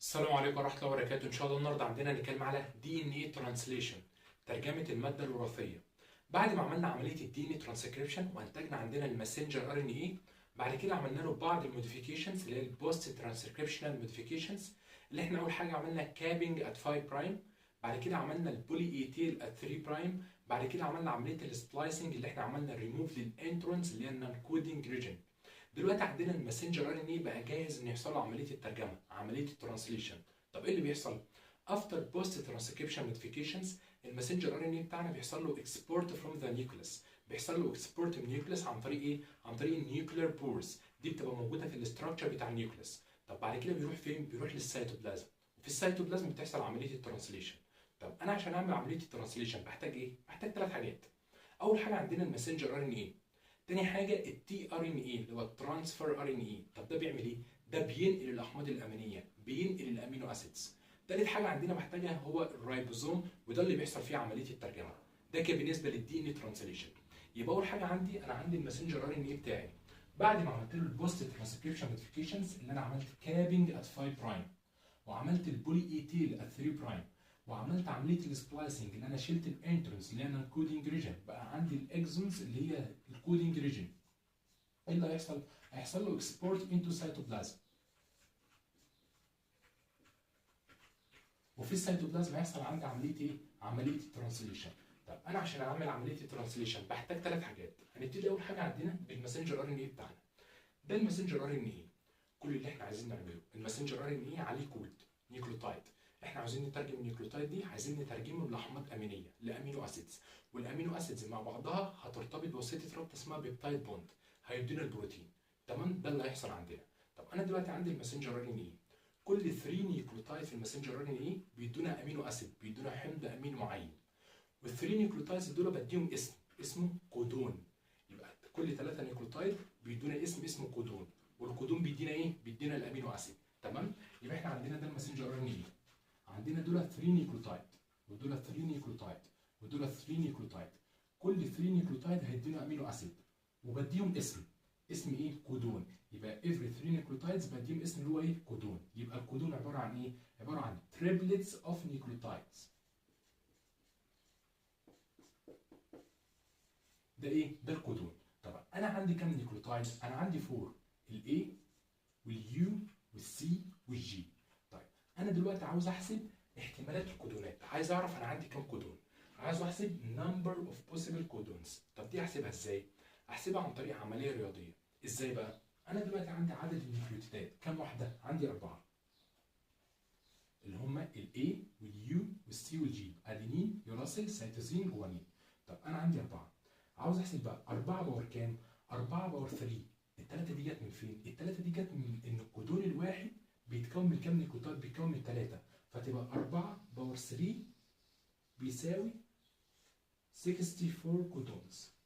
السلام عليكم ورحمة الله وبركاته. إن شاء الله النهارده عندنا هنتكلم على DNA ترانسليشن، ترجمة المادة الوراثية. بعد ما عملنا عملية الدي ان ترانسكريبشن وانتجنا عندنا الماسنجر ار ان اي، بعد كده عملنا له بعض الموديفيكيشنز اللي هي البوست ترانسكريبشنال موديفيكيشنز، اللي احنا أول حاجة عملنا كابينج ات 5 برايم، بعد كده عملنا البولي ايتيل ات 3 برايم، بعد كده عملنا عملية السبلايسنج اللي احنا عملنا الريموف للانترونز اللي هي النون كودنج ريجن. دلوقتي عندنا الماسنجر ار ان اي بقى جاهز ان يحصل له عمليه الترجمه، عمليه الترانسليشن. طب ايه اللي بيحصل؟ افتر بوست ترانسكريبشن موديفيكيشنز، الماسنجر ار ان اي بتاعنا بيحصل له اكسبورت فروم ذا نيوكليس، بيحصل له اكسبورت من النيوكليس عن طريق ايه؟ عن طريق النيوكلير بورز، دي بتبقى موجوده في الاستراكشر بتاع النيوكليس. طب بعد كده بيروح فين؟ بيروح للسيتوبلازم، وفي السيتوبلازم بتحصل عمليه الترانسليشن. طب انا عشان اعمل عمليه الترانسليشن بحتاج ايه؟ بحتاج 3 حاجات. اول حاجه عندنا الماسنجر ار ان اي، تاني حاجه التي ار ان اي اللي هو الترانسفير ار ان اي. طب ده بيعمل ايه؟ ده بينقل الاحماض الامينيه، بينقل الامينو اسيدز. تالت حاجه عندنا محتاجها هو الرايبوزوم، وده اللي بيحصل فيه عمليه الترجمه. ده كان بالنسبه للدي ان ترانسليشن. يبقى اول حاجه انا عندي الماسنجر ار ان اي بتاعي. بعد ما عملت له البوست ترانسكريبشن موديفيكيشنز اللي انا عملت كابينج ات 5 برايم، وعملت البولي ايتيل ات 3 برايم، وعملت عمليه السبلايسنج اللي انا شلت الانترنس اللي هي الكودنج ريجن، بقى عندي الاكزونز اللي هي الكودنج ريجن. ايه اللي هيحصل؟ هيحصل له اكسبورت انتو سيتوبلازم، وفي السيتوبلازم هيحصل عندي عمليه ايه؟ عمليه الترانسليشن. طب انا عشان اعمل عمليه الترانسليشن بحتاج 3 حاجات. هنبتدي اول حاجه عندنا بالماسنجر ار ان اي بتاعنا. ده الماسنجر ار ان اي. كل اللي احنا عايزين نعمله، الماسنجر ار ان اي عليه كود نيوكليوتايد، احنا عاوزين نترجم النيوكليوتايد دي، عايزين نترجمه لاحماض امينيه، لامينو اسيدز، والامينو اسيدز مع بعضها هترتبط بواسطه ربط اسمها بيبتايد بوند، هيدينا البروتين. تمام؟ ده اللي هيحصل عندنا. طب انا دلوقتي عندي الماسنجر ار ان اي، كل 3 نيوكليوتايد في الماسنجر ار ان اي بيدونا امينو اسيد، بيدونا حمض امين معين، وال3 نيوكليوتايدز دول بديهم اسمه كودون. يبقى كل 3 نيوكليوتايد بيدونا اسمه كودون، والكودون بيدينا ايه؟ بيدينا الامينو اسيد. تمام؟ يبقى احنا عندنا ده الماسنجر ار ان اي، عندنا دول 3 نيوكليوتايد، ودول 3 نيوكليوتايد، ودول 3 نيوكليوتايد. كل 3 نيوكليوتايد هيدينا امينو اسيد، وبديهم اسم ايه؟ كودون. يبقى every 3 نيوكليوتايدز بديهم اسم اللي هو ايه؟ كودون. يبقى الكودون عباره عن ايه؟ عباره عن triplets of nucleotides. ده ايه؟ ده الكودون. طبعا انا عندي كام نيوكليوتايد؟ انا عندي 4، الاي واليو والسي والجي. طيب انا دلوقتي عاوز احسب احتمالات الكودونات، عايز اعرف انا عندي كام كودون، عايز احسب number of possible codons. طب دي احسبها ازاي؟ احسبها عن طريق عمليه رياضيه. ازاي بقى؟ انا دلوقتي عندي عدد النيوكليوتيدات كام واحده؟ عندي 4، اللي هم الاي واليو والسي والجي، ادينين يوراسيل سيتوزين جوانين. طب انا عندي 4، عاوز احسب بقى 4 باور كام؟ 4 باور 3. الثلاثه دي جت من فين؟ الثلاثه دي جت من ان الكودون الواحد بيتكون من كام نيوكليوتايد؟ بيتكون من 3، فتبقى 4 باور 3 بيساوي 64 كودونز.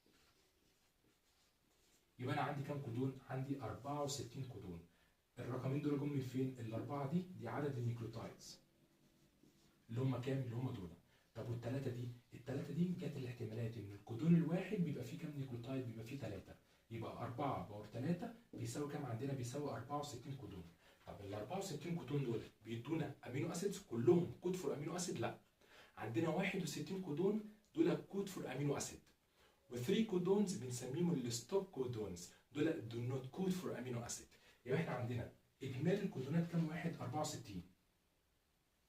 يبقى انا عندي كام كودون؟ عندي 64 كودون. الرقمين دول جم من فين؟ الاربعه دي عدد النيوكليوتايدز اللي هم كام؟ اللي هم دول. طب والثلاثه دي؟ الثلاثه دي جت الاحتمالات ان الكودون الواحد بيبقى فيه كام نيوكليوتايد؟ بيبقى فيه 3. يبقى 4 باور 3 بيساوي كام عندنا؟ بيساوي 64 كودون. طب ال 64 كودون دول بيدونا امينو اسيدز كلهم كود فور امينو اسيد؟ لا، عندنا 61 كودون دول كود فور امينو اسيد، و3 كودونز بنسميهم الستوب كودونز، دول دو نوت كود فور امينو اسيد. يبقى احنا عندنا اجمالي الكودونات كام واحد؟ 64.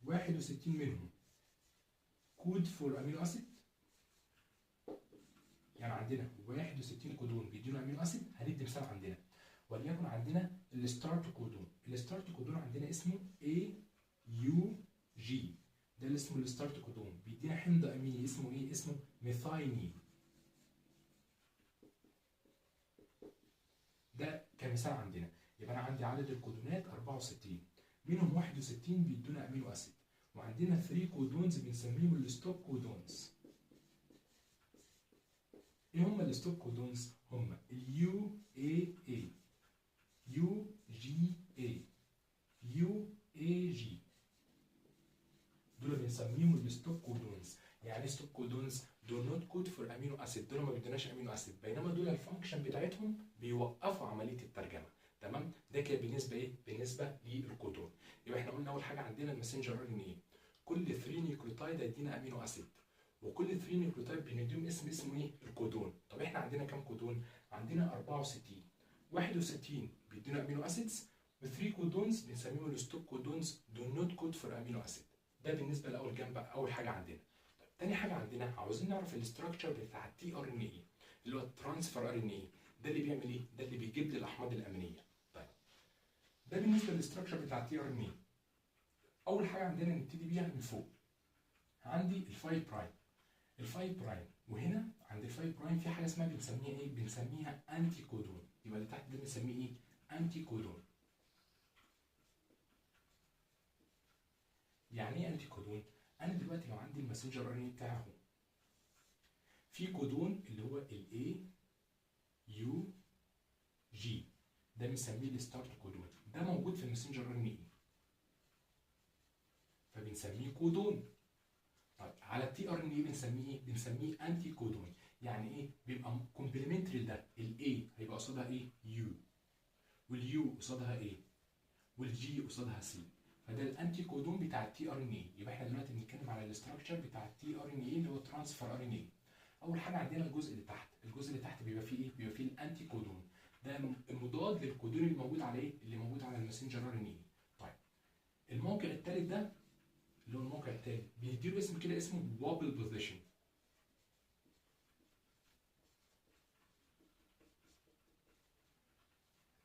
61 منهم كود فور امينو اسيد، يعني عندنا 61 كودون بيدينا امينو اسيد. هندي مثال عندنا، وليكن عندنا الستارت كودون. الستارت كودون عندنا اسمه AUG، ده اللي اسمه الستارت كودون، بيدينا حمض اميني اسمه ايه؟ اسمه ميثاينين. ده كمثال عندنا. يبقى انا عندي عدد الكودونات 64، منهم 61 بيدونا امينو اسيد، وعندنا 3 كودونز بنسميهم الستوب كودونز. ايه هم الستوب كودونز؟ هم اليو اي اي، يو جي اي، يو اي جي، دول بنسميهم الستوب كودونز. يعني ستوب كودونز دول نوت كود فور امينو اسيد، دول ما بيدوناش امينو اسيد، بينما دول الفانكشن بتاعتهم بيوقفوا عمليه الترجمه. تمام؟ ده كده بالنسبه ايه؟ بالنسبه للكودون. يبقى احنا قلنا اول حاجه عندنا الماسنجر ار ان ايه، كل 3 نيوكليوتايد هيدينا امينو اسيد، وكل 3 نيوكليوتايد بنديهم اسمه ايه؟ الكودون. طب احنا عندنا كام كودون؟ عندنا 64. 61 بيدينا امينو اسيدز، و3 كودونز بنسميهم الستوب كودونز دول نوت كود فور امينو اسيد. ده بالنسبه لاول جنب، اول حاجه عندنا. طب تاني حاجه عندنا عاوزين نعرف الاستراكشر بتاع التي ار ان اي اللي هو الترانسفير ار ان اي. ده اللي بيعمل ايه؟ ده اللي بيجيب لي الاحماض الامينيه. طيب ده بالنسبه للاستراكشر بتاع التي ار ان اي. اول حاجه عندنا نبتدي بيها من فوق. عندي الفايف برايم. الفايف برايم، وهنا عند الفايف برايم في حاجه اسمها بنسميها ايه؟ بنسميها انتي كودون. يبقى اللي تحت ده بنسميه ايه؟ انتي كودون. يعني ايه انتي كودون؟ انا دلوقتي لو عندي الماسنجر ار ان اي بتاعي اهو، في كودون اللي هو الاي يو جي، ده بنسميه الستارت كودون، ده موجود في الماسنجر ار ان اي فبنسميه كودون. طيب على التي ار ان اي بنسميه ايه؟ بنسميه انتي كودون. يعني ايه؟ بيبقى كومبلمنتري لده. الاي هيبقى قصادها ايه؟ يو، واليو قصادها ايه؟ والجي قصادها سي. فده الانتي كودون بتاع التي ار ان اي. يبقى احنا دلوقتي بنتكلم على الاستراكشر بتاع التي ار ان اي اللي هو ترانسفير ار ان اي. اول حاجه عندنا الجزء اللي تحت. الجزء اللي تحت بيبقى فيه ايه؟ بيبقى فيه الانتي كودون، ده المضاد للكودون اللي موجود على ايه؟ اللي موجود على الماسنجر ار ان اي. طيب الموقع الثالث ده اللي هو الموقع الثالث بيديله اسم كده اسمه وابل بوزيشن.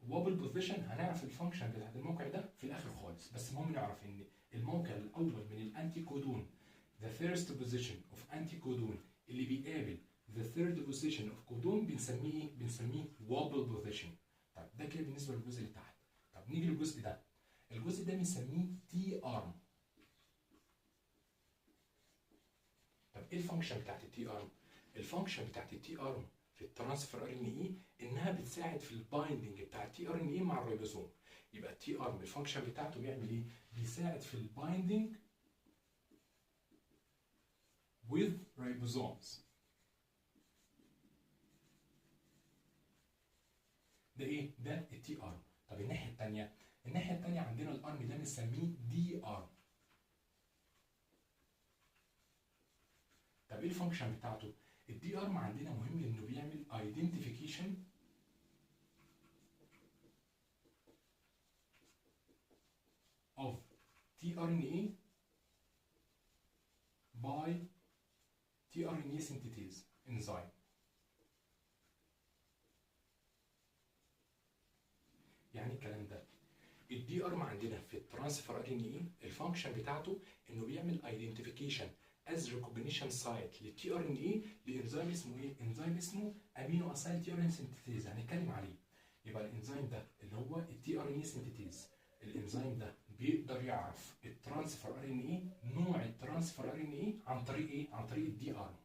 وابل بوزيشن هنعرف الفانكشن بتاعت الموقع ده في الاخر خالص، بس المهم نعرف ان الموقع الاول من الانتي كودون the first position of anti-codon اللي بيقابل the third position of كودون بنسميه ايه؟ بنسميه wobble position. طب ده كده بالنسبه للجزء اللي تحت. طب نيجي للجزء ده. الجزء ده بنسميه تي ارم. طب ايه الفانكشن بتاعت التي ارم؟ الفانكشن بتاعت التي ارم في الترانسفير ار ان اي انها بتساعد في البايندنج بتاع التي ار ان اي مع الريبوزوم. يبقى التي ارم الفانكشن بتاعته بيعمل ايه؟ بيساعد في البايندنج with ribosomes. ده ايه؟ ده التي ارم. طب الناحيه الثانيه، الناحيه الثانيه عندنا الارم ده بنسميه دي ارم. طب ايه الفانكشن بتاعته؟ الدي ارم عندنا مهم انه بيعمل ايدنتيفيكيشن of tRNA by tRNA synthetase enzyme. يعني الكلام ده الدي ارم عندنا في الترانسفير ار ان اي الفانكشن بتاعته انه بيعمل ايدنتيفيكيشن از ريكوجنيشن سايت للتي ار ان اي لانزيم اسمه ايه؟ انزيم اسمه امينو اسايل تي ار ان سينثيز. هنتكلم عليه. يبقى الانزيم ده اللي هو التي ار ان اي سينثيز، الانزيم ده بيقدر يعرف الترانسفير ار ان اي، نوع الترانسفير ار ان اي عن طريق ايه؟ عن طريق الدي ارم.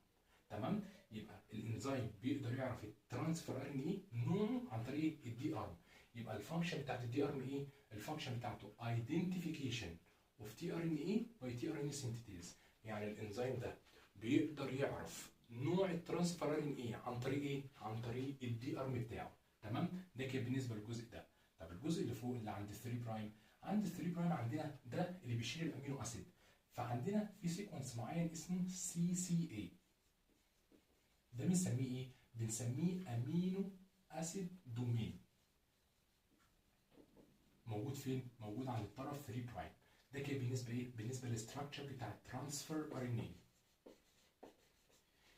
تمام؟ يبقى الانزيم بيقدر يعرف الترانسفير ار ان اي نوعه عن طريق الدي ارم. يبقى الفانكشن بتاعت الدي ار ان اي، الفانكشن بتاعته ايدنتيفيكيشن اوف تي ار ان اي باي تي ار ان اي سينثيز. يعني الانزيم ده بيقدر يعرف نوع الترانسفير ار ان اي عن طريق ايه؟ عن طريق الدي ارم بتاعه. تمام؟ ده كده بالنسبه للجزء ده. طب الجزء اللي فوق اللي عند 3 برايم، عند 3 برايم عندنا ده اللي بيشيل الامينو اسيد. فعندنا في سيكونس معين اسمه سي سي اي. ده بنسميه ايه؟ بنسميه امينو اسيد دومين. موجود فين؟ موجود عند الطرف 3 برايم. ده كده بالنسبه ايه؟ بالنسبه للستراكشر بتاع الترانسفير ار ان اي.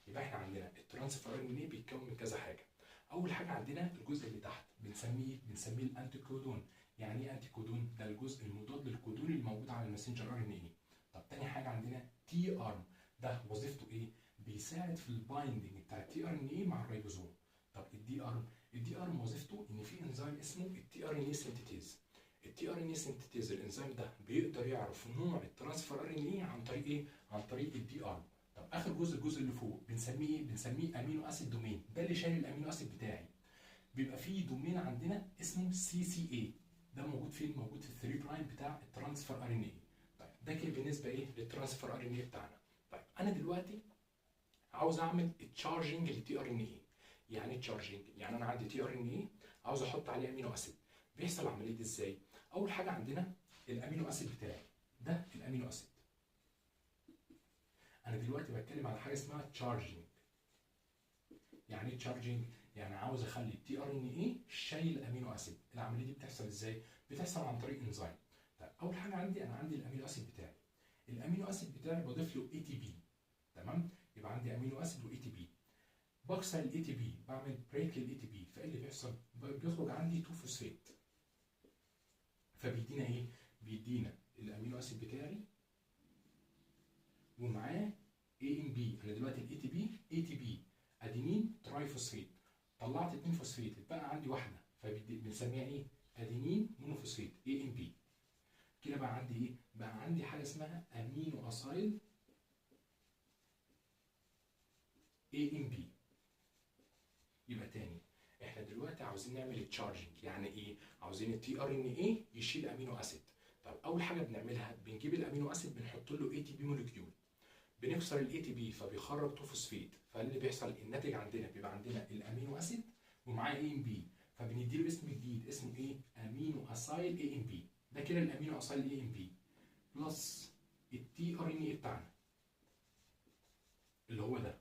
يبقى احنا عندنا الترانسفير ار ان اي بيتكون من كذا حاجه. اول حاجه عندنا الجزء اللي تحت بنسميه الانتي كودون. يعني ايه انتي كودون؟ ده الجزء المضاد للكودون اللي موجود على الماسنجر ار ان اي. طب تاني حاجه عندنا تي ارم. ده وظيفته ايه؟ بيساعد في البايندنج بتاع التي ار ان اي مع الريبوزوم. طب الدي ارم، الدي ارم وظيفته ان في انزيم اسمه التي ار ان اي سينثيز. التي ار ان اي سينثيز الانزيم ده بيقدر يعرف نوع الترانسفير ار ان اي عن طريق ايه؟ عن طريق الدي ارم. طب اخر جزء، الجزء اللي فوق بنسميه ايه؟ بنسميه امينو اسيد دومين. ده اللي شايل الامينو اسيد بتاعي. بيبقى فيه دومين عندنا اسمه سي سي اي. ده موجود فين؟ موجود في ال 3 برايم بتاع الترانسفير ار ان اي. طيب ده كده بالنسبه ايه؟ للترانسفير ار ان اي بتاعنا. طيب انا دلوقتي عاوز اعمل تشارجنج للتي ار ان اي. يعني ايه تشارجنج؟ يعني انا عندي تي ار ان اي عاوز احط عليه امينو اسيد. بيحصل العمليه دي ازاي؟ اول حاجه عندنا الامينو اسيد بتاعي، ده الامينو اسيد. انا دلوقتي بتكلم على حاجه اسمها تشارجنج. يعني ايه تشارجنج؟ يعني عاوز اخلي التي ار ان اي شايل امينو اسيد. العمليه دي بتحصل ازاي؟ بتحصل عن طريق انزيم. طيب اول حاجه انا عندي الامينو اسيد بتاعي. الامينو اسيد بتاعي بضيف له اي تي بي. تمام؟ يبقى عندي امينو اسيد واي تي بي. بكسر الاي تي بي، بعمل بريك للاي تي بي، فايه اللي بيحصل؟ بيخرج عندي 2 فوسفات. فبيدينا ايه؟ بيدينا الامينو اسيد بتاعي ومعاه اي ام بي. انا دلوقتي الاي تي بي اي تي بي ادينين تراي فوسفيت، طلعت 2 فوسفيت، اتبقى عندي واحده، فبنسميها ايه؟ ادينين مونوفوسفيت اي ام بي. كده بقى عندي ايه؟ بقى عندي حاجه اسمها امينو اسايل اي ام بي. يبقى تاني، احنا دلوقتي عاوزين نعمل التشارجنج. يعني ايه؟ عاوزين التي ار ان ايه يشيل امينو اسيد. طب اول حاجه بنعملها بنجيب الامينو اسيد بنحط له اي تي بي مولكيول، بنكسر الاي تي بي فبيخرج 2 فوسفيت. فاللي بيحصل الناتج عندنا بيبقى عندنا الامينو اسيد ومعاه اي ام بي، فبنديله اسم جديد اسمه ايه؟ امينو اسايل اي ام بي. ده كده الامينو اسايل اي ام بي بلس التي ار ان اي بتاعنا اللي هو ده.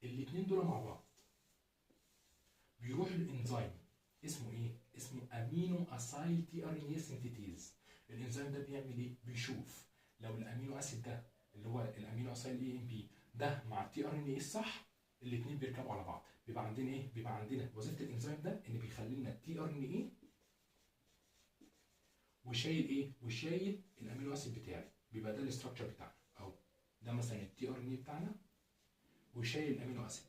الاثنين دول مع بعض بيروح الانزيم اسمه ايه؟ اسمه امينو اسايل تي ار ان اي سنتيتيز. الانزيم ده بيعمل ايه؟ بيشوف لو الامينو اسيد ده اللي هو الامينو اسايل اي ام بي ده مع التي ار ان اي الصح، الاثنين بيركبوا على بعض. بيبقى عندنا ايه؟ بيبقى عندنا وظيفه الانزيم ده ان بيخلي لنا التي ار ان اي وشايل ايه؟ وشايل الامينو اسيد بتاعي. بيبقى ده الاستراكشر بتاعنا اهو. ده مثلا التي ار ان اي بتاعنا وشايل الامينو اسيد.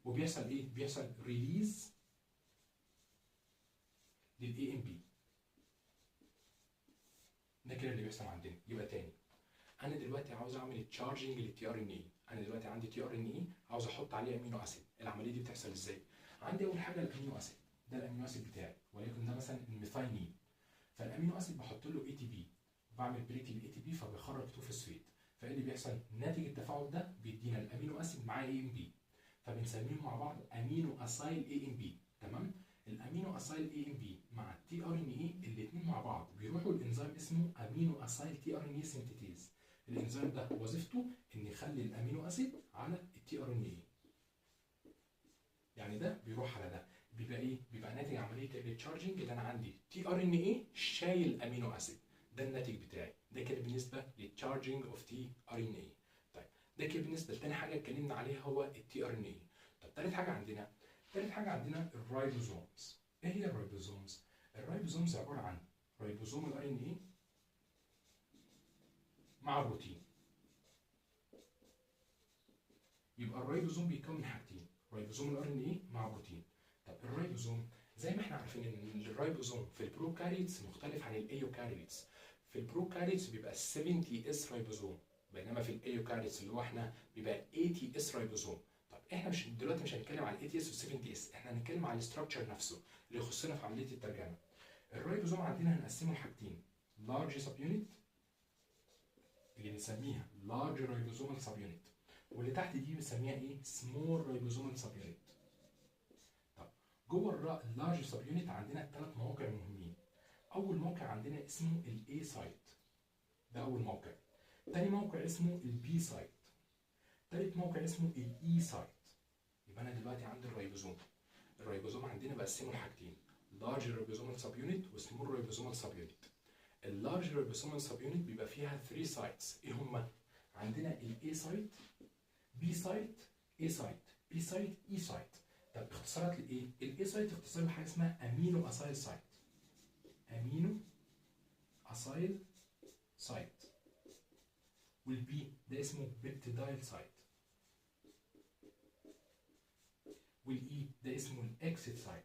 وبيحصل ايه؟ بيحصل ريليز للاي ام بي. ده كده اللي بيحصل عندنا. يبقى تاني، انا دلوقتي عاوز اعمل تشارجنج للتي ار ان اي. انا دلوقتي عندي تي ار ان اي عاوز احط عليه امينو اسيد. العمليه دي بتحصل ازاي؟ عندي اول حاجه الامينو اسيد، ده الامينو اسيد بتاعي، وليكن ده مثلا الميثاينين. فالامينو اسيد بحط له اي تي بي، بعمل بريك للاي تي بي فبيخرج 2 فوسفيت. فايه اللي بيحصل؟ ناتج التفاعل ده بيدينا الامينو اسيد معاه اي ام بي، فبنسميهم مع بعض امينو اسايل اي ام بي. تمام؟ الامينو اسايل اي ام بي مع التي ار ان اي الاثنين مع بعض بيروحوا الانزيم اسمه امينو اسايل تي ار ان اي سنتيتيز. الانزيم ده وظيفته ان يخلي الامينو اسيد على التي ار ان اي. يعني ده بيروح على ده، بيبقى ايه؟ بيبقى ناتج عمليه التشارجنج اللي انا عندي تي ار ان اي شايل امينو اسيد. ده الناتج بتاعي. ده كده بالنسبه للتشارجنج اوف تي ار ان اي. طيب ده كده بالنسبه لتاني حاجه اتكلمنا عليها هو التي ار ان اي. طب تالت حاجه عندنا الرايبوزومز. ايه هي الرايبوزومز؟ الرايبوزومز عباره عن رايبوزوم الار ان اي مع بروتين. يبقى الرايبوزوم بيتكون من حاجتين، رايبوزوم الار ان اي مع بروتين. طب الرايبوزوم زي ما احنا عارفين ان الرايبوزوم في البروكاريوتس مختلف عن الايوكاريوتس. في البروكاريوتس بيبقى 70 اس رايبوزوم، بينما في الايوكاريوتس اللي هو احنا بيبقى 80 اس رايبوزوم. طب احنا دلوقتي مش هنتكلم على 80 اس و 70 اس، احنا هنتكلم على الاستراكشر نفسه اللي يخصنا في عمليه الترجمه. الرايبوزوم عندنا هنقسمه لحاجتين، لارج سب يونت اللي بنسميها لارج رايبوزومال سب يونت، واللي تحت دي بنسميها ايه؟ سمول رايبوزومال سب يونت. طب جوه اللارج سب يونت عندنا 3 مواقع مهمين. اول موقع عندنا اسمه الاي سايت، ده اول موقع. تاني موقع اسمه البي سايت. تالت موقع اسمه الاي سايت. يبقى انا دلوقتي عندي الرايبوزوم عندنا بقسمه لحاجتين، لارج رايبوزومال سب يونت وسمول رايبوزومال سب يونت. اللارج رايبوزومال سب يونت بيبقى فيها 3 سايتس. ايه هما؟ عندنا الاي سايت، بي سايت، اي سايت، بي سايت، اي سايت. طب اختصارات لايه؟ الاي سايت اختصار لحاجه اسمها امينو اسايل سايت. امينو اسايل سايت. والبي ده اسمه بيبتيدايل سايت. والاي ده اسمه الاكسيت سايت.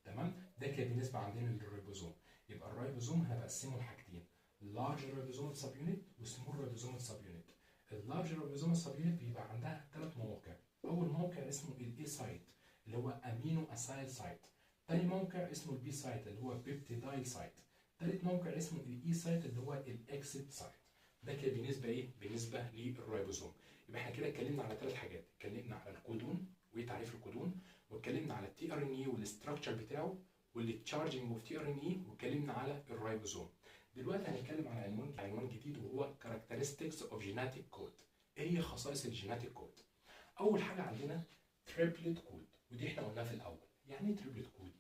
تمام؟ ده كده بالنسبه عندنا للريبوزوم. يبقى الريبوزوم هنقسمه لحاجتين، لارج ريبوزوم سب يونت وسمول ريبوزوم سب يونت. اللارج ريبوزوم سب يونت بيبقى عندها 3 مواقع. اول موقع اسمه الاي سايت اللي هو امينو اسايل سايت. تاني موقع اسمه البي سايت اللي هو بيبتيدايل سايت. تالت موقع اسمه الاي سايت اللي هو الاكسيت سايت. ده كده بالنسبه ايه؟ بالنسبه للريبوزوم. يبقى احنا كده اتكلمنا على 3 حاجات، اتكلمنا على الكودون وايه تعريف الكودون، واتكلمنا على التي ار ان اي والاستراكشر بتاعه، والتشارجنج اوف تي ار ان اي، واتكلمنا على الرايبوزوم. دلوقتي هنتكلم على عنوان جديد وهو characteristics of genetic code. ايه هي خصائص الجيناتيك كود؟ اول حاجه عندنا تريبلت كود، ودي احنا قلناها في الاول. يعني ايه تريبلت كود؟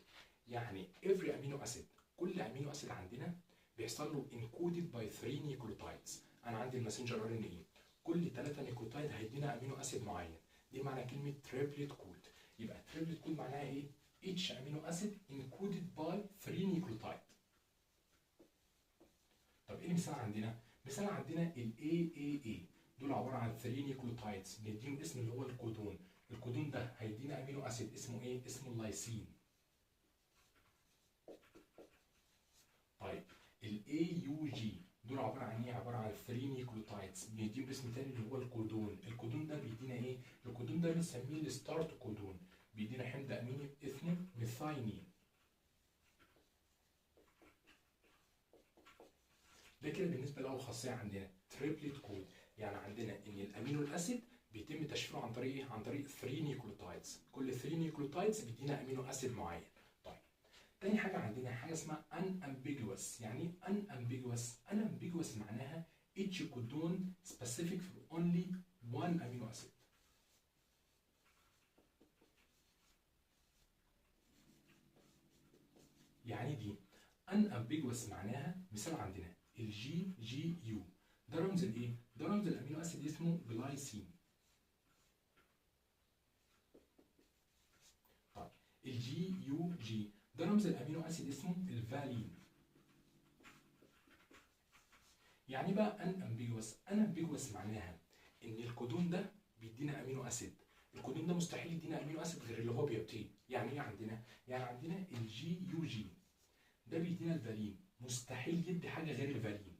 يعني every amino acid، كل امينو اسيد عندنا بيحصل له encoded by 3 نيوكليوتايدز. انا عندي الماسنجر ار ان اي، كل 3 نيوكليوتايد هيدينا امينو اسيد معين. دي معنى كلمه تريبلت كود. يبقى تريبلت كود معناها ايه؟ each amino acid encoded by 3 نيوكليوتايد. طب ايه المثال عندنا؟ مثال عندنا ال AAA، دول عباره عن 3 نيوكليوتايدز بنديهم اسم اللي هو الكودون. الكودون ده هيدينا امينو اسيد اسمه ايه؟ اسمه اللايسين. طيب ال AUG دول عباره عن ايه؟ عباره عن 3 نيوكليوتايدز بنديهم اسم تاني اللي هو الكودون. الكودون ده بيدينا ايه؟ الكودون ده بنسميه الستارت كودون، بيدينا حمض اميني اسمه ميثاينين. ده كده بالنسبه لاول خاصيه عندنا تريبلت كود. يعني عندنا ان الامينو الاسيد بيتم تشفيره عن طريق ايه؟ عن طريق 3 نيوكليوتايدز، كل 3 نيوكليوتايدز بيدينا امينو اسيد معين. طيب تاني حاجه عندنا حاجه اسمها unambiguous. يعني ايه unambiguous؟ unambiguous معناها each codon specific for only one amino acid. يعني دي unambiguous معناها مثال عندنا الجي جي يو، ده رمز الايه؟ ده رمز الامينو اسيد اسمه جلايسين. طيب الجي يو جي ده رمز الامينو اسيد اسمه الفالين. يعني بقى unambiguous معناها ان الكودون ده بيدينا امينو اسيد، الكودون ده مستحيل يدينا امينو اسيد غير اللي هو بيعطيه. يعني ايه عندنا؟ يعني عندنا الجي يو جي ده بيدينا الفالين، مستحيل يدي حاجه غير الفالين.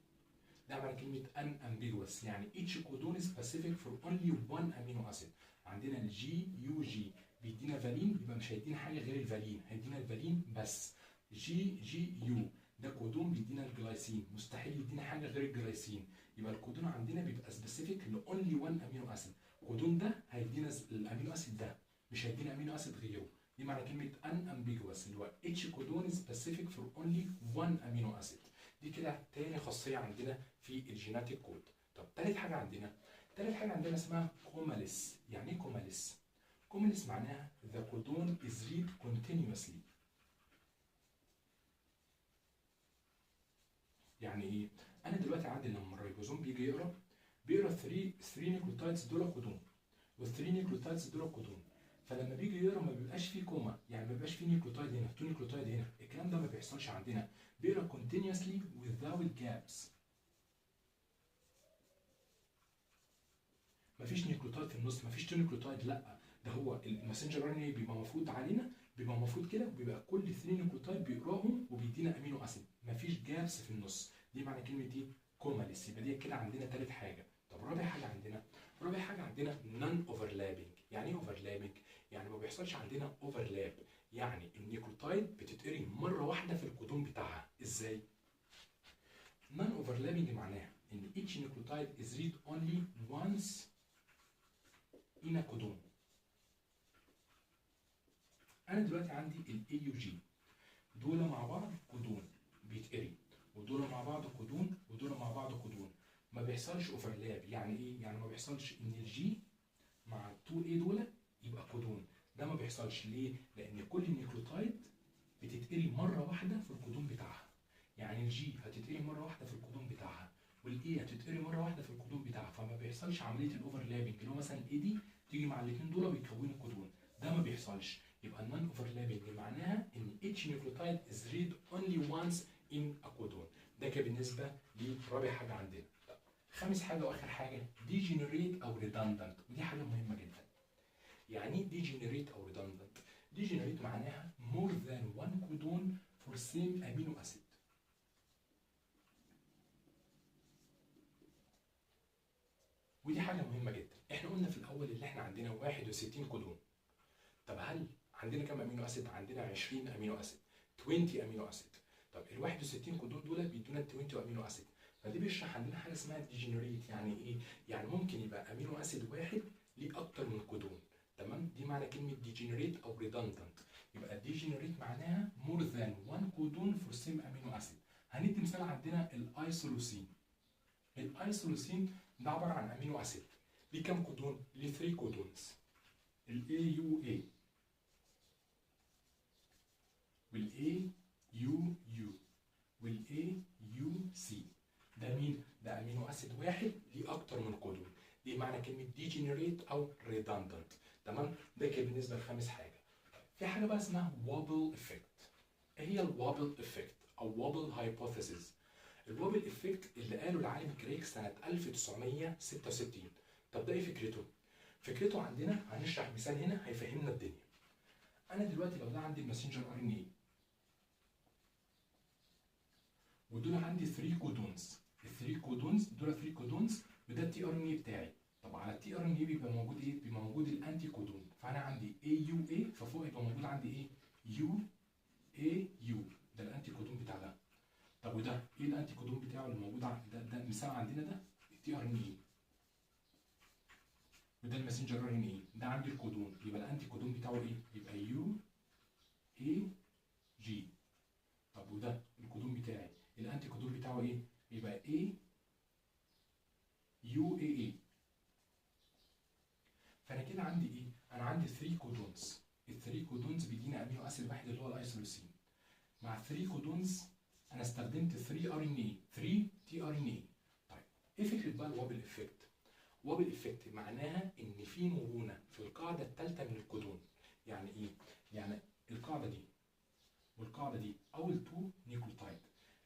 ده معنى كلمه unambiguous، يعني each codon is specific for only one amino acid. عندنا الجي يو جي بيدينا فالين، يبقى مش هيدينا حاجه غير الفالين، هيدينا الفالين بس. جي جي يو ده كودون بيدينا الجلايسين، مستحيل يدينا حاجه غير الجلايسين. يبقى الكودون عندنا بيبقى سبيسيفيك لاونلي وان امينو اسيد. الكودون ده هيدينا الامينو اسيد ده، مش هيدينا امينو اسيد غيره. دي معنى كلمه unambiguous اللي هو each codon is specific for only one amino acid. دي كده تاني خاصيه عندنا في الجيناتيك كود. طب تالت حاجه عندنا اسمها كوماليس. يعني ايه كوماليس؟ كوماليس معناها the codon is read continuously. يعني ايه؟ انا دلوقتي عندي لما الريبوزوم بيجي بيقرا 3 نيوكليوتايدز دول كودون، وال3 نيوكليوتايدز دول كودون. فلما بيجي يقرا ما بيبقاش فيه كوما، يعني ما بيبقاش فيه نيوكليوتايد هنا 2 نيوكليوتايد هنا، الكلام ده ما بيحصلش عندنا. بيقرا continuously without gaps. مفيش نيوكليوتايد في النص، مفيش 2 نيوكليوتايد، لا ده هو الماسنجر ار ان اي بيبقى مفروض علينا، بيبقى مفروض كده، وبيبقى كل 3 نيوكليوتايد بيقراهم وبيدينا امينو اسيد، مفيش جابس في النص. دي معنى كلمه ايه؟ كوماليس. يبقى دي كده عندنا تالت حاجه. طب رابع حاجه عندنا نون اوفرلابنج. يعني ايه اوفرلابنج؟ يعني ما بيحصلش عندنا اوفرلاب، يعني النيوكليوتايد بتتقري مره واحده في الكودون بتاعها. ازاي؟ نون اوفرلابنج معناها ان each nucleotide is read only once in a codon. انا دلوقتي عندي الاي يو جي، دول مع بعض كودون بيتقري، ودول مع بعض كودون، ودول مع بعض كودون، ما بيحصلش اوفرلاب. يعني ايه؟ يعني ما بيحصلش ان الجي مع 2 اي دول يبقى كودون، ده ما بيحصلش. ليه؟ لان كل نيوكليوتايد بتتقري مره واحده في الكودون بتاعها. يعني الجي هتتقري مره واحده في الكودون بتاعها، والاي هتتقري مره واحده في الكودون بتاعها، فما بيحصلش عمليه الاوفرلابنج اللي هو مثلا الاي دي تيجي مع الاثنين دول ويكونوا كودون، ده ما بيحصلش. يبقى النون اوفرلابنج معناها ان each nucleotide is read only once in a codon. ده كده بالنسبه لرابع حاجه عندنا. خامس حاجه واخر حاجه degenerate او redundant، ودي حاجه مهمه جدا. يعني ايه degenerate او redundant؟ degenerate معناها more than one codon for same amino acid. ودي حاجه مهمه جدا. احنا قلنا في الاول اللي احنا عندنا 61 كودون. طب هل عندنا كام امينو اسيد؟ عندنا 20 امينو اسيد، 20 امينو اسيد. طب ال 61 كودون دول بيدونا 20 امينو اسيد. فدي بيشرح عندنا حاجه اسمها ديجنريت. يعني ايه؟ يعني ممكن يبقى امينو اسيد واحد ليه اكتر من كودون. تمام؟ دي معنى كلمه ديجنريت او ريدندنت. يبقى ديجنريت معناها more than one codon for same amino acid. هندي مثال عندنا الايسولوسين. الايسولوسين ده عباره عن امينو اسيد ليه كام كودون؟ ليه 3 كودونز، الاي يو اي والاي يو يو والاي يو سي. ده مين؟ ده امينو اسيد واحد ليه اكتر من كودون. دي معنى كلمه ديجنريت او ريدندنت. تمام؟ ده كده بالنسبه لخامس حاجه. في حاجه بقى اسمها وابل افكت. ايه هي الوابل افكت او وابل هايبوثيسيس؟ الوابل افكت اللي قاله العالم كريك سنه 1966. طب ده ايه فكرته؟ فكرته عندنا هنشرح مثال هنا هيفهمنا الدنيا. انا دلوقتي لو ده عندي الماسنجر ار ان اي ودول عندي 3 كودونز، ال3 كودونز دول 3 كودونز وده التي ار ان اي بتاعي. طب على التي ار ان اي بيبقى موجود ايه؟ بيبقى موجود الانتي كودون، فانا عندي اي يو اي ففوق يبقى موجود عندي ايه؟ يو اي يو، ده الانتي كودون بتاع ده. طب وده ايه الانتي كودون بتاعه اللي موجود ده مثال عندنا ده التي ار ان اي وده الماسنجر ار ان اي، ده عندي الكودون، يبقى الانتي كودون بتاعه ايه؟ يبقى يو اي جي. طب وده الكودون بتاعي الانتي كودون بتاعه ايه؟ يبقى اي يو اي اي. فانا كده عندي ايه؟ انا عندي 3 كودونز، ال3 كودونز بيدينا امينو اسيد واحد اللي هو الايسولوسين. مع 3 كودونز انا استخدمت 3 ار ان اي، 3 تي ار ان اي. طيب ايه فكره بقى الوابل افكت؟ وابل افكت معناها ان في مرونه في القاعده الثالثه من الكودون. يعني ايه؟ يعني القاعده دي والقاعده دي اول 2 نيوكليوتايد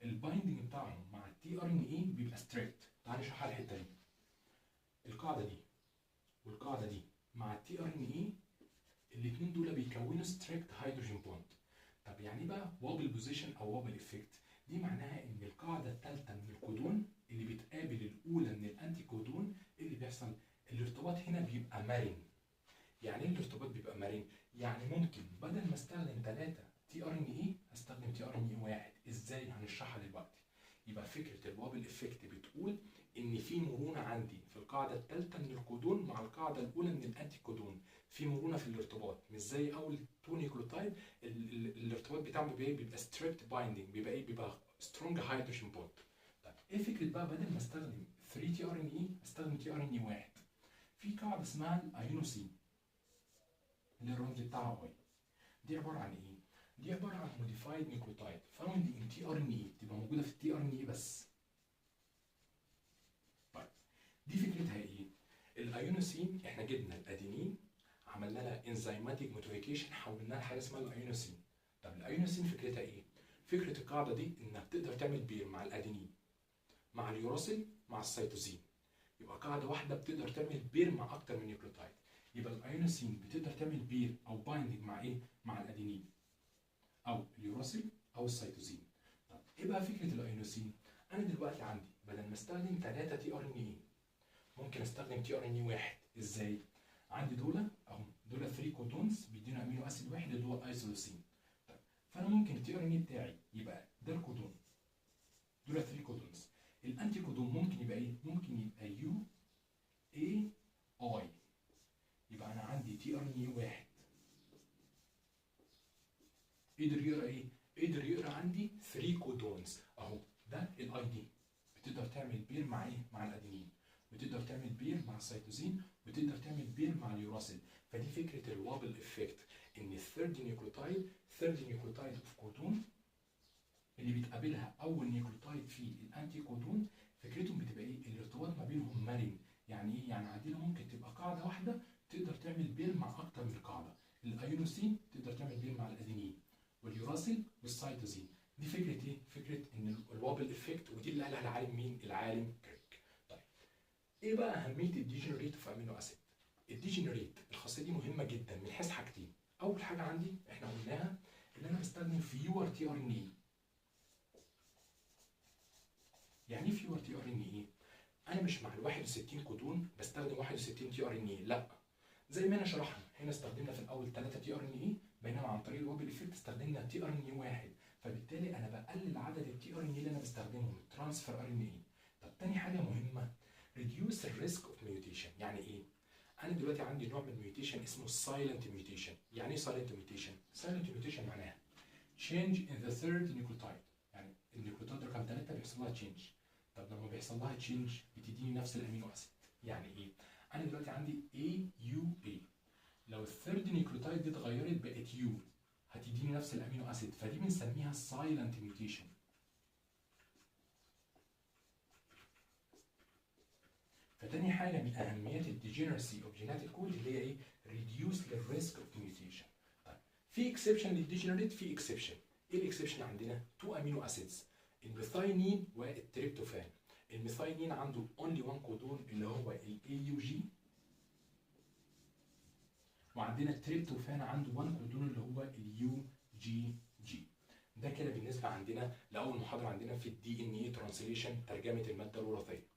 البايندنج بتاعهم مع التي ار ان اي بيبقى ستريكت. تعالى نشرحها الحته دي. القاعده دي والقاعده دي مع التي ار ان اي الاثنين دول بيكونوا ستريكت هيدروجين بوند. طب يعني ايه بقى وابل بوزيشن او وابل افكت؟ دي معناها ان القاعده الثالثه من الكودون اللي بتقابل الاولى من الانتي كودون اللي بيحصل الارتباط هنا بيبقى مرن. يعني ايه الارتباط بيبقى مرن؟ يعني ممكن بدل ما استخدم 3 تي ار ان اي استخدم تي ار ان اي واحد. ازاي؟ هنشرحها دلوقتي. يبقى فكره الوابل افكت بتقول ان في مرونه عندي في القاعده الثالثه من الكودون مع القاعده الاولى من الانتي كودون، في مرونه في الارتباط مش زي اول 2 نيوكليوتايد الارتباط بتاعهم بيبقى ستريكت بايندنج، بيبقى ايه؟ بيبقى سترونج هيدروجين بوند. طيب ايه فكره بقى بدل ما استخدم 3 تي ار ان اي استخدم تي ار ان اي واحد؟ في قاعده اسمها الايونوسين اللي الرمز بتاعها اي. دي عباره عن ايه؟ دي عباره عن موديفايد نيوكليوتايد فاوند ان تي ار ان اي، بتبقى موجوده في التي ار ان اي بس. طيب دي فكرتها ايه؟ الايونوسين احنا جبنا الادينين عملنا لها انزيماتيك موديفيكيشن حولناها لحاجه اسمها الايونوسين. طب الايونوسين فكرتها ايه؟ فكره القاعده دي انك تقدر تعمل بير مع الادينين مع اليوراسيل مع السيتوزين. يبقى قاعده واحده بتقدر تعمل بير مع اكتر من نيوكليوتايد. يبقى الايونوسين بتقدر تعمل بير او بايندنج مع ايه؟ مع الادينين او اليوراسيل او السيتوزين. طب ايه بقى فكره الايونوسين؟ انا دلوقتي عندي بدل ما استخدم 3 تي ار ان اي ممكن استخدم تي ار ان اي واحد. ازاي؟ عندي دول اهو، دول 3 كودونز بيدينا امينو اسيد واحد اللي هو الايسولوسين. طيب فانا ممكن التي ار ان اي بتاعي يبقى ده الكودون، دول 3 كودونز. الانتي كودون ممكن يبقى ايه؟ ممكن يبقى يو اي اي. يبقى انا عندي تي ار ان اي واحد قدر يقرا ايه؟ قدر يقرا عندي 3 كودونز اهو. ده الاي دي بتقدر تعمل بير مع ايه؟ مع الادينين، بتقدر تعمل بير مع السيتوزين، وتقدر تعمل بير مع اليوراسيل. فدي فكره الوابل افكت، ان الثيرد نيوكليوتايد اوف كودون اللي بتقابلها اول نيوكليوتايد في الانتي كودون فكرتهم بتبقى ايه؟ الارتباط ما بينهم مرن. يعني ايه؟ يعني عندنا ممكن تبقى قاعده واحده تقدر تعمل بير مع اكتر من قاعده. الايونوسين تقدر تعمل بير مع الادينين واليوراسيل والسيتوزين. دي فكره ايه؟ فكره ان الوابل افكت، ودي اللي قالها العالم مين؟ العالم كريك. طيب ايه بقى اهميه الديجنريت في امينو اسيد؟ الديجنريت الخاصيه دي مهمه جدا من حيث حاجتين. اول حاجه عندي احنا قلناها ان انا بستخدم فيور تي ار ان اي. يعني ايه فيور تي ار ان اي؟ انا مش مع ال 61 كودون بستخدم 61 تي ار ان اي، لا. زي ما انا شرحنا هنا استخدمنا في الاول 3 تي ار ان اي، بينما عن طريق الوابل افكت استخدمنا تي ار ان اي واحد، فبالتالي انا بقلل عدد التي ار ان اي اللي انا بستخدمهم، ترانسفير ار ان اي. طب تاني حاجه مهمه، ريديوس الريسك اوف ميوتيشن. يعني ايه؟ انا دلوقتي عندي نوع من الميوتيشن اسمه السايلنت ميوتيشن. يعني ايه سايلنت ميوتيشن؟ سايلنت ميوتيشن معناها change in the third nucleotide، يعني النيوكليوتايد رقم 3 بيحصل لها تشينج. طب لما بيحصل لها تشينج بتديني نفس الامينو اسيد. يعني ايه؟ انا دلوقتي عندي AUA، لو الثيرد نيوكليوتايد دي اتغيرت بقت يو هتديني نفس الامينو اسيد، فدي بنسميها سايلنت ميوتيشن. فتاني حاجه من اهميات الديجنرسي اوف جيناتيك كود اللي هي ايه؟ ريديوس للريسك اوف ميوتيشن. طيب في اكسبشن للديجنريت، في اكسبشن. ايه الاكسبشن عندنا؟ تو امينو اسيدز، الميثايونين والتريبتوفان. الميثايونين عنده اونلي وان كودون اللي هو الاي يو جي، وعندنا التريبتوفان عنده وان كودون اللي هو اليو جي جي. ده كده بالنسبه عندنا لاول محاضره عندنا في الدي ان اي ترانسليشن، ترجمه الماده الوراثيه.